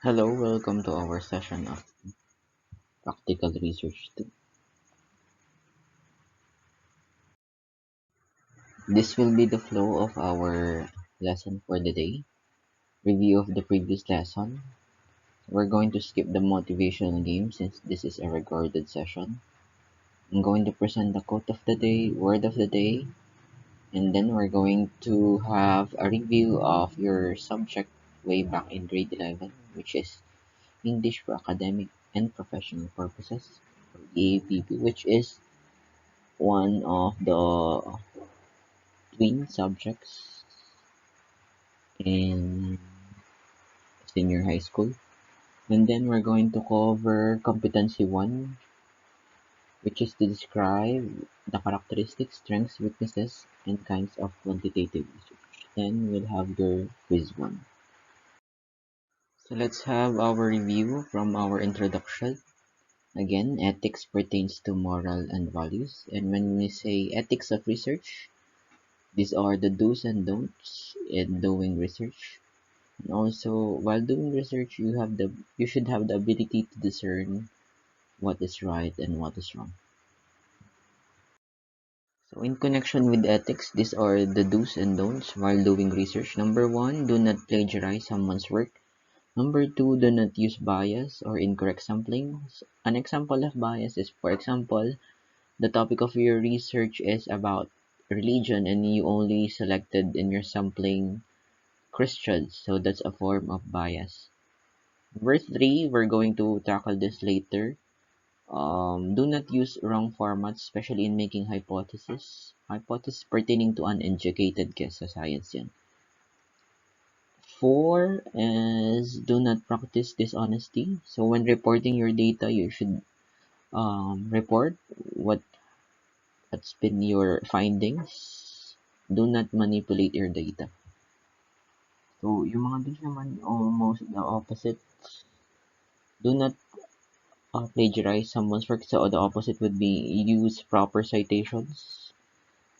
Hello, welcome to our session of Practical Research 2. This will be the flow of our lesson for the day. Review of the previous lesson. We're going to skip the motivational game since this is a recorded session. I'm going to present the quote of the day, word of the day, and then we're going to have a review of your subject way back in grade 11, which is English for Academic and Professional Purposes, or EAPP, which is one of the twin subjects in senior high school. And then we're going to cover Competency 1, which is to describe the characteristics, strengths, weaknesses, and kinds of quantitative research. Then we'll have your quiz 1. So let's have our review from our introduction. Again, ethics pertains to moral and values. And when we say ethics of research, these are the do's and don'ts in doing research. And also, while doing research, you should have the ability to discern what is right and what is wrong. So in connection with ethics, these are the do's and don'ts while doing research. Number one, do not plagiarize someone's work. Number two, do not use bias or incorrect sampling. An example of bias is, for example, the topic of your research is about religion and you only selected in your sampling Christians, so that's a form of bias. Verse 3, we're going to tackle this later. Do not use wrong formats, especially in making hypotheses. Hypothesis pertaining to uneducated guess sa science yan. 4 is do not practice dishonesty. So when reporting your data, you should report what's been your findings. Do not manipulate your data. So yung mga this naman almost the opposite. Do not plagiarize someone's work. So the opposite would be use proper citations.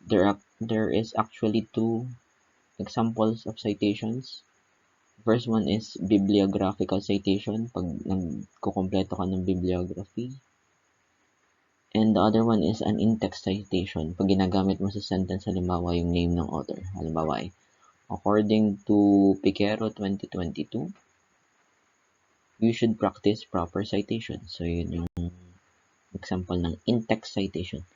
There is actually two examples of citations. First one is bibliographical citation, pag nagkukompleto ka ng bibliography. And the other one is an in-text citation, pag ginagamit mo sa sentence, halimbawa yung name ng author. Halimbawa, according to Piquero 2022, you should practice proper citation. So yun yung example ng in-text citation.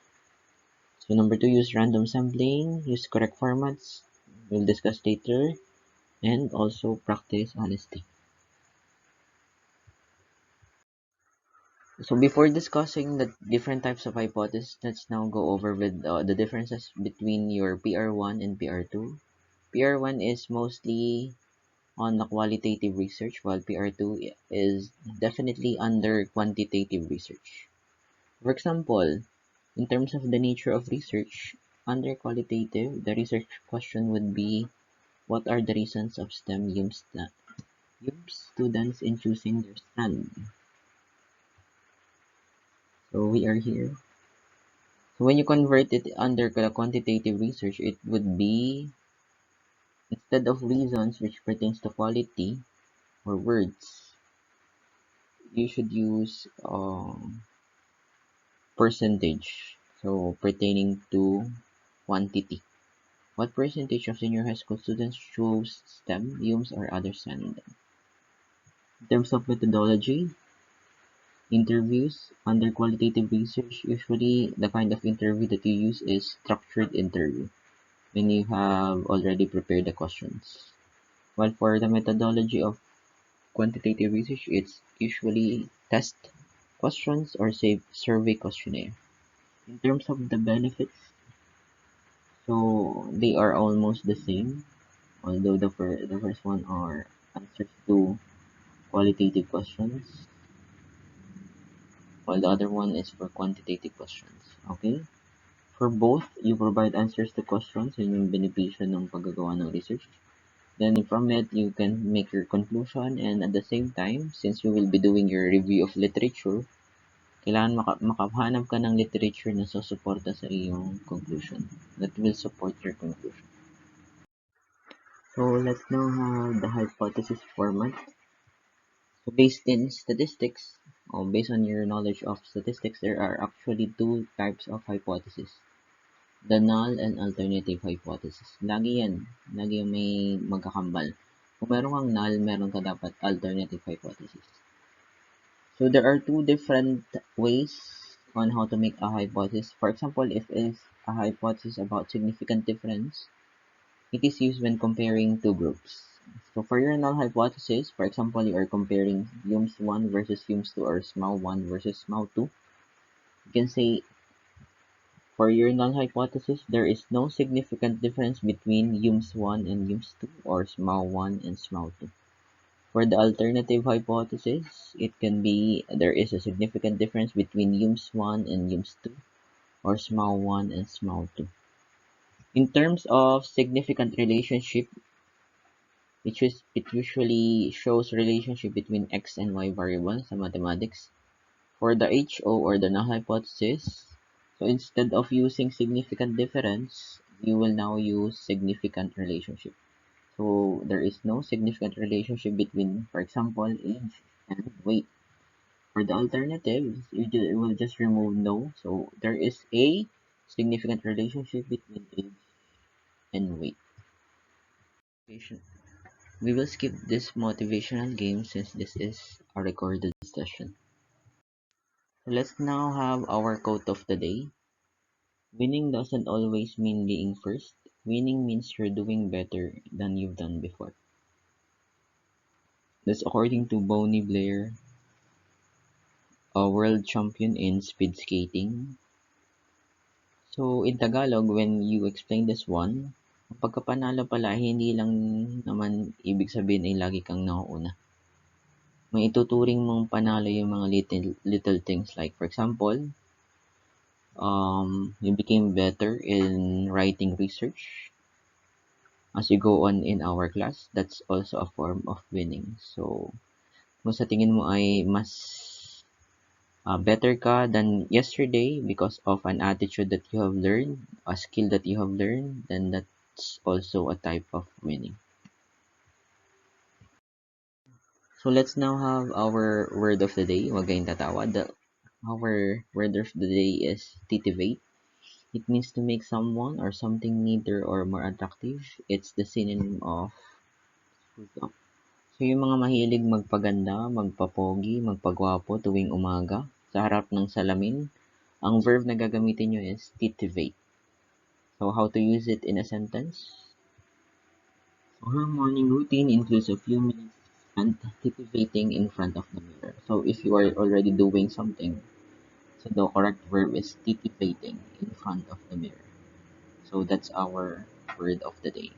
So number 2, use random sampling, use correct formats, we'll discuss later, and also practice honesty. So before discussing the different types of hypotheses, let's now go over with the differences between your PR1 and PR2. PR1 is mostly on the qualitative research, while PR2 is definitely under quantitative research. For example, in terms of the nature of research, under qualitative, the research question would be, what are the reasons of STEM students in choosing their strand? So we are here. So when you convert it under the quantitative research, it would be, instead of reasons which pertains to quality or words, you should use percentage. So pertaining to quantity. What percentage of senior high school students chose STEM, UMS, or other STEM? In terms of methodology, interviews under qualitative research, usually the kind of interview that you use is structured interview when you have already prepared the questions. While for the methodology of quantitative research, it's usually test questions or say survey questionnaire. In terms of the benefits, so they are almost the same, although the first one are answers to qualitative questions, while the other one is for quantitative questions. Okay? For both, you provide answers to questions, yun yung benepisyo ng paggagawa ng research. Then from it, you can make your conclusion, and at the same time, since you will be doing your review of literature, kailangan makahanap ka ng literature na susuporta sa iyong conclusion, that will support your conclusion. So let's now have the hypothesis format. Based in statistics, or based on your knowledge of statistics, there are actually two types of hypothesis. The null and alternative hypothesis. Lagi yung may magkakambal. Kung meron kang null, meron ka dapat alternative hypothesis. So there are two different ways on how to make a hypothesis. For example, if it's a hypothesis about significant difference, it is used when comparing two groups. So for your null hypothesis, for example, you are comparing UMS1 versus UMS2 or SMAU1 versus SMAU2. You can say for your null hypothesis, there is no significant difference between UMS1 and UMS2 or SMAU1 and SMAU2. For the alternative hypothesis, it can be there is a significant difference between UMS1 and UMS2 or SMAU1 and SMAU2. In terms of significant relationship, it usually shows relationship between x and y variables in mathematics. For the HO or the null hypothesis, so instead of using significant difference, you will now use significant relationship. So there is no significant relationship between, for example, age and weight. For the alternatives, you will just remove no. So there is a significant relationship between age and weight. We will skip this motivational game since this is a recorded session. Let's now have our quote of the day. Winning doesn't always mean being first. Winning means you're doing better than you've done before. That's according to Bonnie Blair, a world champion in speed skating. So in Tagalog, when you explain this one, ang pagkapanalo pala hindi lang naman ibig sabihin ay lagi kang nauuna. May ituturing mong panalo yung mga little things, like for example, you became better in writing research as you go on in our class. That's also a form of winning. So kung sa tingin mo ay mas better ka than yesterday because of an attitude that you have learned, a skill that you have learned, then that's also a type of winning. So let's now have our word of the day. Huwag kayong tatawa. Our word of the day is titivate. It means to make someone or something neater or more attractive. It's the synonym of spruce up. So yung mga mahilig magpaganda, magpapogi, magpagwapo tuwing umaga sa harap ng salamin, ang verb na gagamitin nyo is titivate. So how to use it in a sentence? So her morning routine includes a few minutes spent titivating in front of the mirror. So if you are already doing something, so the correct verb is titivating in front of the mirror. So that's our word of the day.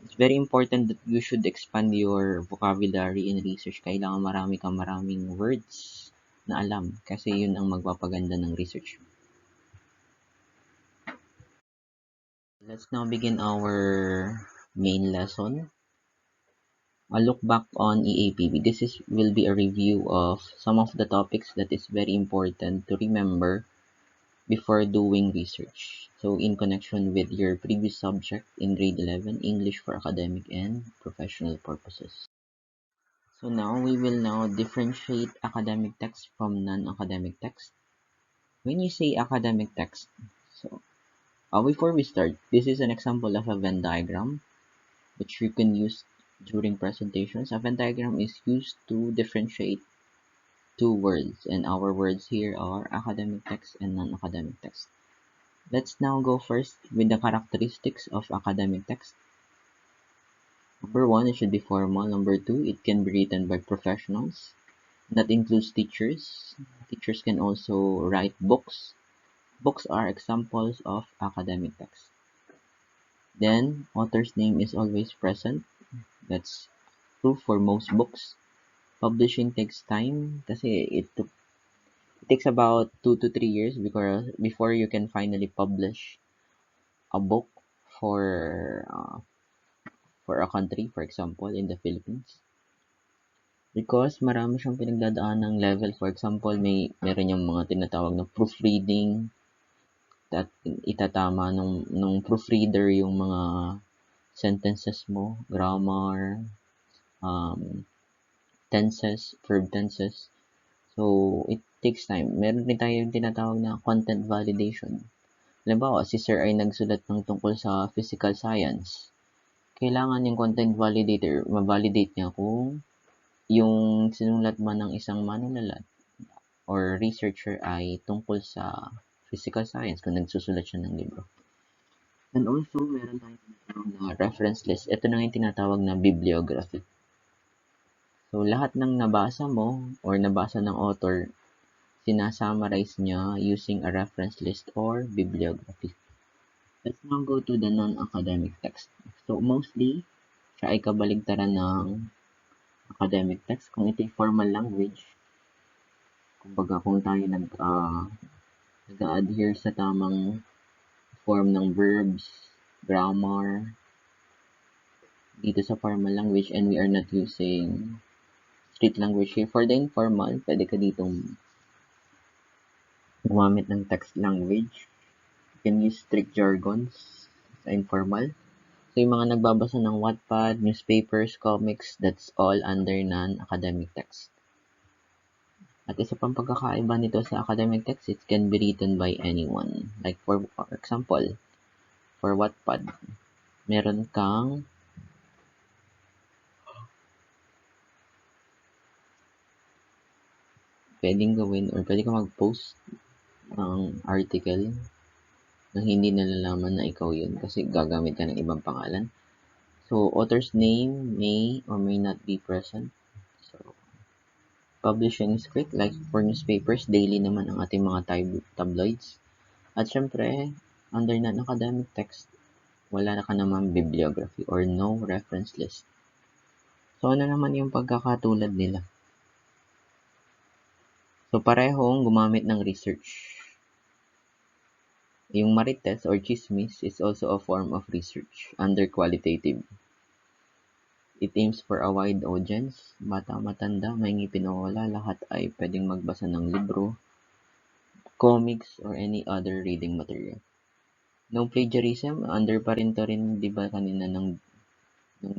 It's very important that you should expand your vocabulary in research. Kailangan maraming words na alam kasi yun ang magpapaganda ng research. Let's now begin our main lesson. A look back on EAPB. Will be a review of some of the topics that is very important to remember before doing research. So in connection with your previous subject in grade 11, English for academic and professional purposes. So now we will now differentiate academic text from non-academic text. When you say academic text, so before we start, this is an example of a Venn diagram which you can use during presentations. A Venn diagram is used to differentiate two words, and our words here are academic text and non-academic text. Let's now go first with the characteristics of academic text. Number one, it should be formal. Number two, it can be written by professionals. That includes teachers. Teachers can also write books. Books are examples of academic text. Then, author's name is always present. That's true for most books. Publishing takes time kasi it takes about 2 to 3 years before you can finally publish a book for a country, for example, in the Philippines. Because marami siyang pinagdadaanang level. For example, meron yung mga tinatawag na proofreading, that itatama nung proofreader yung mga sentences mo, grammar, tenses, verb tenses. So, it takes time. Meron din tayong tinatawag na content validation. Halimbawa, si Sir ay nagsulat ng tungkol sa physical science. Kailangan yung content validator, ma-validate niya kung yung sinulat man ng isang manunulat or researcher ay tungkol sa physical science kung nagsusulat siya ng libro. And also, meron tayong tinatawag na reference list. Ito na yung tinatawag na bibliography. So, lahat ng nabasa mo or nabasa ng author, sinasummarize niya using a reference list or bibliography. Let's now go to the non-academic text. So, mostly, siya ay kabaligtaran ng academic text. Kung ito'y formal language, kumbaga kung tayo nag-adhere sa tamang form ng verbs, grammar, dito sa formal language, and we are not using street language here. For the informal, pwede ka ditong gumamit ng text language. You can use strict jargons sa informal. So, yung mga nagbabasa ng Wattpad, newspapers, comics, that's all under non-academic text. At isa pang pagkakaiba nito sa academic text, it can be written by anyone. Like for example, for Wattpad, meron kang pwedeng gawin or pwede kang mag-post ng article nang hindi nalalaman na ikaw yun kasi gagamit ka ng ibang pangalan. So, author's name may or may not be present. So, publishing is quick. Like for newspapers, daily naman ang ating mga tabloids. At syempre, under non-academic text, wala na ka naman bibliography or no reference list. So, ano naman yung pagkakatulad nila? So, parehong gumamit ng research. Yung marites or chismis is also a form of research under qualitative. It aims for a wide audience. Bata, matanda, may ngipin o wala, lahat ay pwedeng magbasa ng libro, comics, or any other reading material. No plagiarism, under pa rin to rin, di ba kanina ng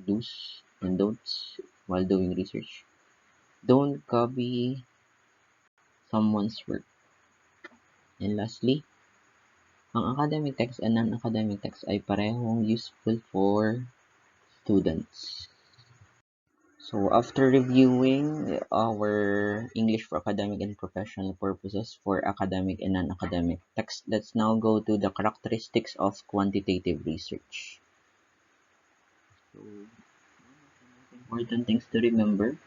do's and don'ts while doing research. Don't copy someone's work. And lastly, ang academic text and non-academic text ay parehong useful for students. So, after reviewing our English for academic and professional purposes for academic and non-academic text, let's now go to the characteristics of quantitative research. So, important things to remember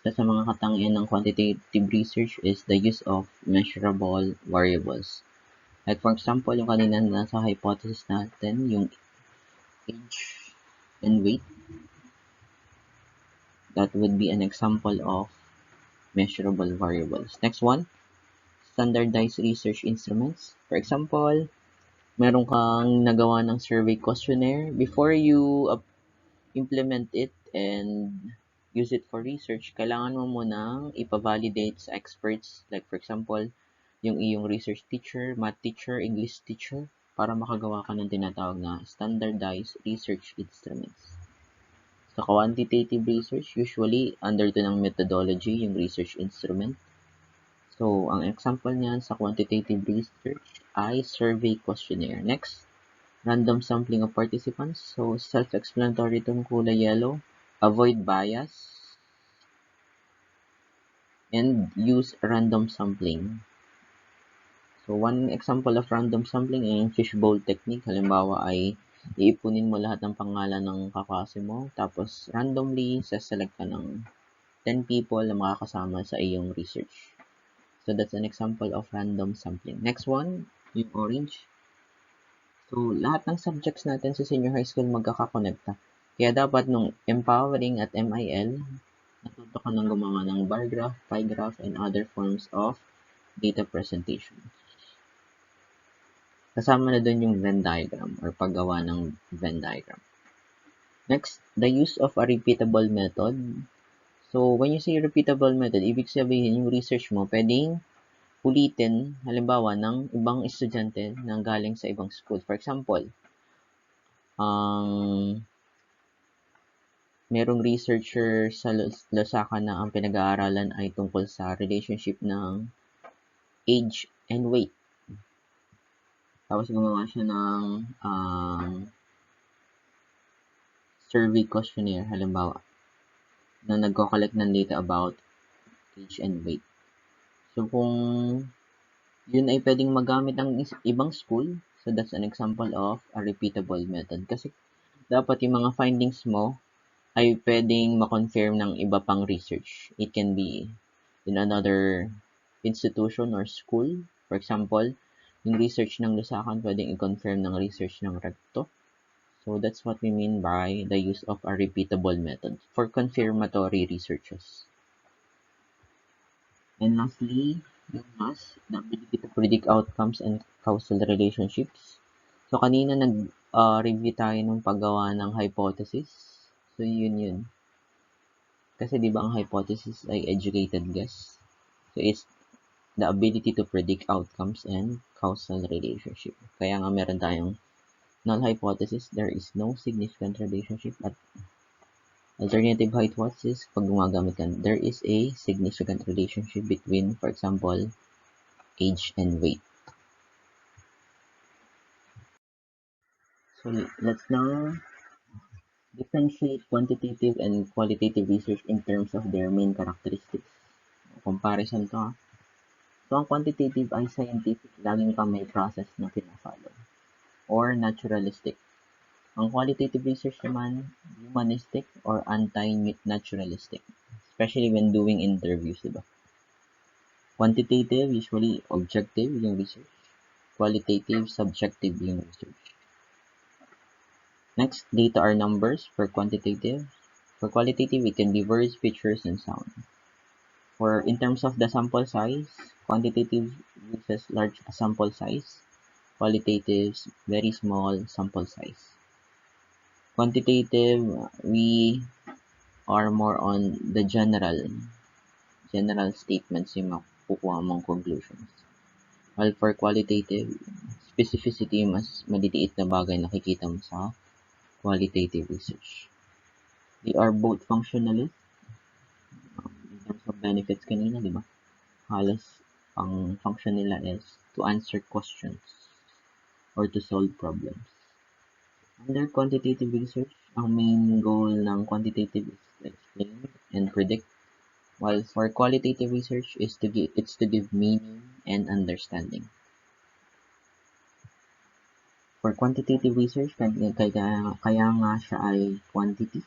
sa mga katangian ng quantitative research is the use of measurable variables. Like for example, yung kanina nasa hypothesis natin, yung age and weight, that would be an example of measurable variables. Next one, standardized research instruments. For example, meron kang nagawa ng survey questionnaire. Before you implement it and use it for research, kailangan mo munang ipavalidate sa experts. Like for example, yung iyong research teacher, math teacher, English teacher, para makagawa ka ng tinatawag na standardized research instruments. Sa quantitative research, usually under to ng methodology yung research instrument. So, ang example niyan sa quantitative research ay survey questionnaire. Next, random sampling of participants. So, self-explanatory itong kulay yellow. Avoid bias and use random sampling. So, one example of random sampling ay yung fishbowl technique. Halimbawa ay iipunin mo lahat ng pangalan ng kaklase mo, tapos randomly select ka ng 10 people na makakasama sa iyong research. So, that's an example of random sampling. Next one, yung orange. So, lahat ng subjects natin sa senior high school magkakakonekta. Kaya dapat nung empowering at MIL, natuto ka nang gumawa ng bar graph, pie graph, and other forms of data presentation. Kasama na dun yung Venn diagram or paggawa ng Venn diagram. Next, the use of a repeatable method. So, when you say repeatable method, ibig sabihin yung research mo pwedeng ulitin, halimbawa, ng ibang estudyante na galing sa ibang school. For example, ang Merong researcher sa Lusaka na ang pinag-aaralan ay tungkol sa relationship ng age and weight. Tapos gumawa siya ng survey questionnaire, halimbawa, na nagko-collect ng data about age and weight. So, kung yun ay pwedeng magamit ng ibang school, so that's an example of a repeatable method. Kasi dapat yung mga findings mo ay pwedeng ma-confirm ng iba pang research. It can be in another institution or school. For example, yung research ng Lusakan pwedeng i-confirm ng research ng Recto. So that's what we mean by the use of a repeatable method for confirmatory researches. And lastly, yung last, the ability to predict outcomes and causal relationships. So kanina nag-review tayo ng paggawa ng hypothesis. So yun. Kasi di ba ang hypothesis ay educated guess. So it's the ability to predict outcomes and causal relationship. Kaya nga meron tayong null hypothesis, there is no significant relationship, at alternative hypothesis, pag gumagamit ka, there is a significant relationship between, for example, age and weight. So let's now differentiate quantitative and qualitative research in terms of their main characteristics. Comparison to. So ang quantitative ay scientific, laging ka may process na pinafollow, or naturalistic. Ang qualitative research naman, humanistic or anti-naturalistic, especially when doing interviews, diba? Quantitative, usually objective yung research. Qualitative, subjective yung research. Next, data are numbers for quantitative. For qualitative, it can be words, pictures, and sound. For in terms of the sample size, quantitative uses large sample size. Qualitatives, very small sample size. Quantitative, we are more on the general statements yung makukuha mong conclusions. While for qualitative, specificity, mas maliliit na bagay nakikita mo sa qualitative research. They are both functionalist. In terms of benefits kanina, di ba? Halos ang function nila is to answer questions or to solve problems. Under quantitative research, ang main goal ng quantitative is to explain and predict, while for qualitative research is to give meaning and understanding. For quantitative research, kaya nga siya ay quantity,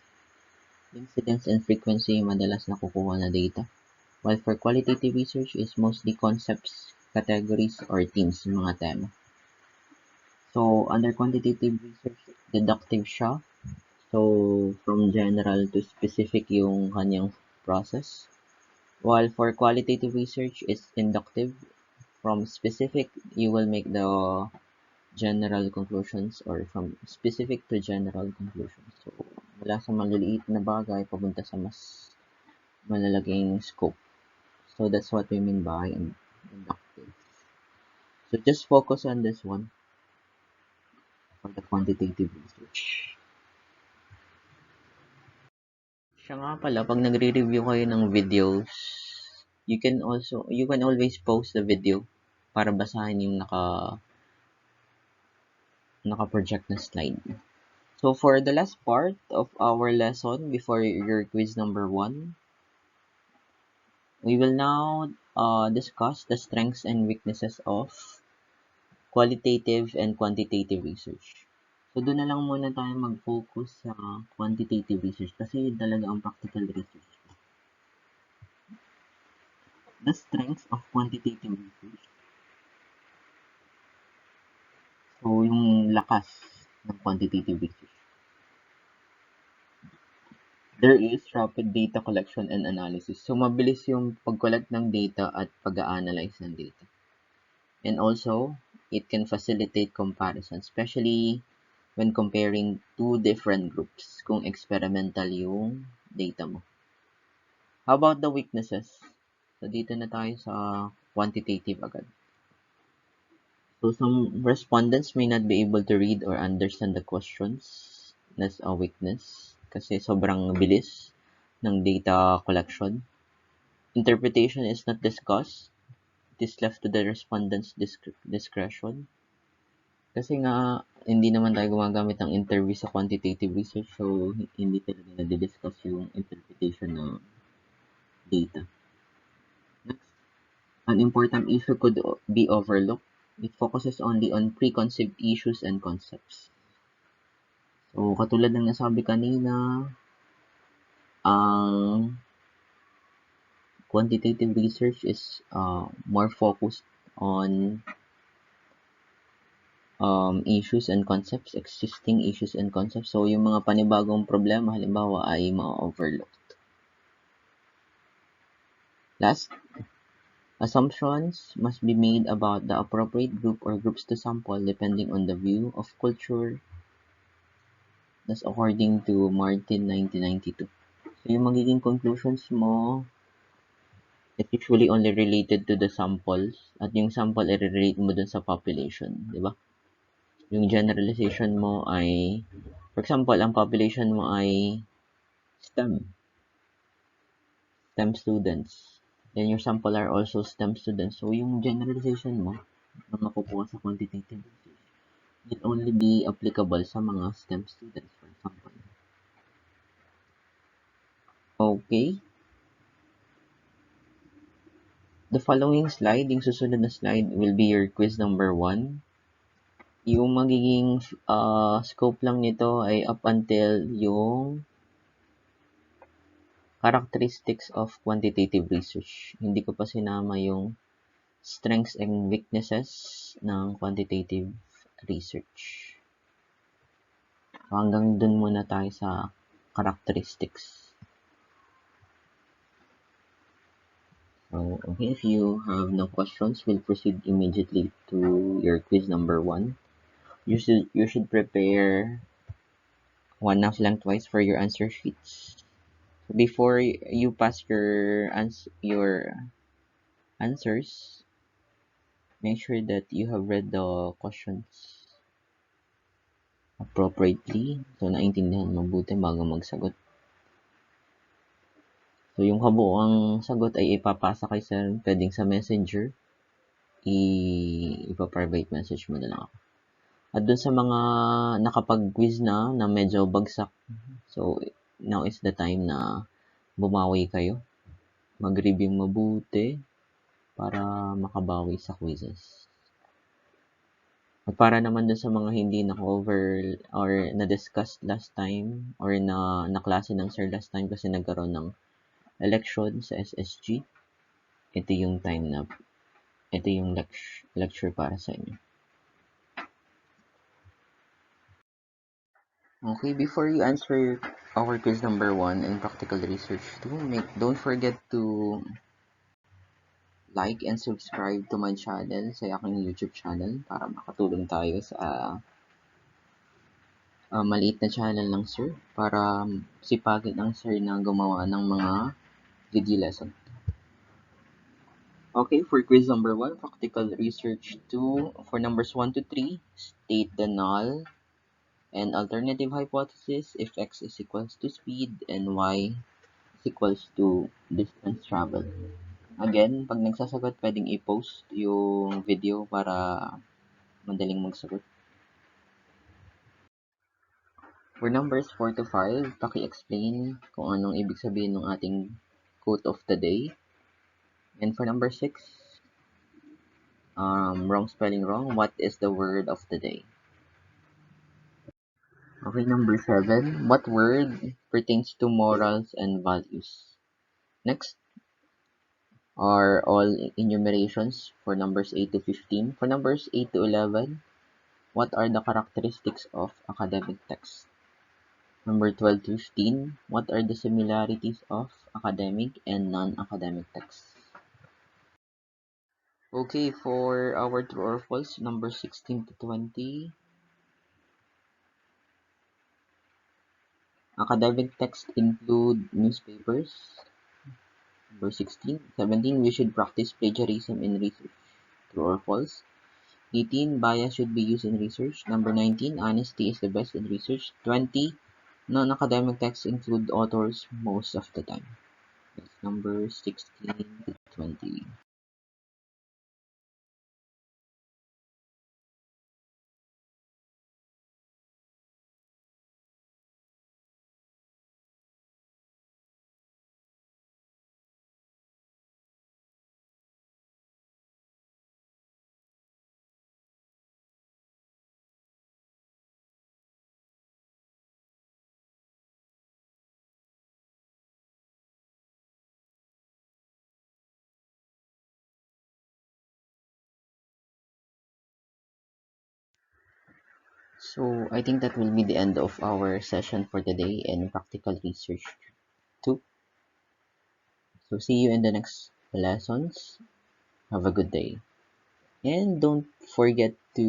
incidence and frequency madalas nakukuha na data. While for qualitative research is mostly concepts, categories, or themes, mga tema. So, under quantitative research, deductive siya. So, from general to specific yung kanyang process. While for qualitative research is inductive. From specific, you will make the general conclusions, or from specific to general conclusions. So, mula sa maliliit na bagay, papunta sa mas malalaking scope. So, that's what we mean by inductive. So, just focus on this one for the quantitative research. Siya nga pala, pag nagre-review kayo ng videos, you can always pause the video para basahin yung naka-project na slide. So for the last part of our lesson before your quiz number 1, we will now discuss the strengths and weaknesses of qualitative and quantitative research. So doon na lang muna tayo mag-focus sa quantitative research kasi yun talaga ang practical research. The strengths of quantitative research. So yung lakas ng quantitative research. There is rapid data collection and analysis. So mabilis yung pag-collect ng data at pag-analyze ng data. And also, it can facilitate comparison, especially when comparing two different groups kung experimental yung data mo. How about the weaknesses? So, dito na tayo sa quantitative agad. So, some respondents may not be able to read or understand the questions. That's a weakness. kasi sobrang bilis ng data collection. Interpretation is not discussed. It is left to the respondent's discretion. Kasi nga, hindi naman tayo gumagamit ng interview sa quantitative research, so hindi talaga na-discuss yung interpretation ng data. Next, an important issue could be overlooked. It focuses only on preconceived issues and concepts. So, katulad ng nasabi kanina, ang quantitative research is more focused on issues and concepts, existing issues and concepts. So, yung mga panibagong problema, halimbawa, ay ma-overlook. Last, assumptions must be made about the appropriate group or groups to sample depending on the view of culture. That's according to Martin 1992. So, yung magiging conclusions mo, it's usually only related to the samples at yung sample i-relate mo dun sa population, di ba? Yung generalization mo ay, for example, ang population mo ay STEM students. Then your sample are also STEM students. So, yung generalization mo na makukuha sa quantitative research will only be applicable sa mga STEM students, for example. Okay. The following slide, yung susunod na slide, will be your quiz number 1. Yung magiging scope lang nito ay up until yung characteristics of quantitative research. Hindi ko pa sinama yung strengths and weaknesses ng quantitative research. So, hanggang dun muna tayo sa characteristics. So, okay, if you have no questions, we'll proceed immediately to your quiz number 1. You should prepare one lang twice for your answer sheets. Before you pass your answers, make sure that you have read the questions appropriately. So, naintindihan mabuti bago magsagot. So, yung kabuuang sagot ay ipapasa kay sir, pwedeng sa messenger, ipa-private message mo na lang ako. At dun sa mga nakapag-quiz na medyo bagsak, so, now is the time na bumawi kayo. Mag-review mabuti para makabawi sa quizzes. At para naman dun sa mga hindi na-cover or na-discuss last time or na-klase ng sir last time kasi nagkaroon ng election sa SSG, ito yung lecture para sa inyo. Okay, before you answer our quiz number 1 and practical research 2, don't forget to like and subscribe to my channel sa aking YouTube channel para makatulong tayo sa maliit na channel ng sir para sipagin ang sir na gumawa ng mga video lesson. Okay, for quiz number 1, practical research 2, for numbers 1 to 3, state the null and alternative hypothesis if x is equals to speed and y is equals to distance traveled. Again, pag nagsasagot, pwedeng i-post yung video para madaling magsagot. For numbers 4 to 5, paki-explain kung anong ibig sabihin ng ating quote of the day. And for number 6, wrong spelling wrong, what is the word of the day? Okay, number 7, what word pertains to morals and values? Next are all enumerations for numbers 8 to 15. For numbers 8 to 11, what are the characteristics of academic text? Number 12 to 15, what are the similarities of academic and non-academic texts? Okay, for our true or false, number 16 to 20, academic texts include newspapers. Number 16. 17, we should practice plagiarism in research. True or false? 18, bias should be used in research. Number 19, honesty is the best in research. 20, Non-academic texts include authors most of the time. That's number 16 to 20. So I think that will be the end of our session for today in practical research 2. So see you in the next lessons. Have a good day. And don't forget to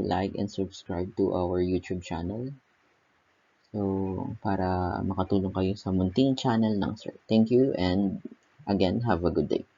like and subscribe to our YouTube channel. So, para makatulong kayo sa munting channel ng Sir. Thank you and again, have a good day.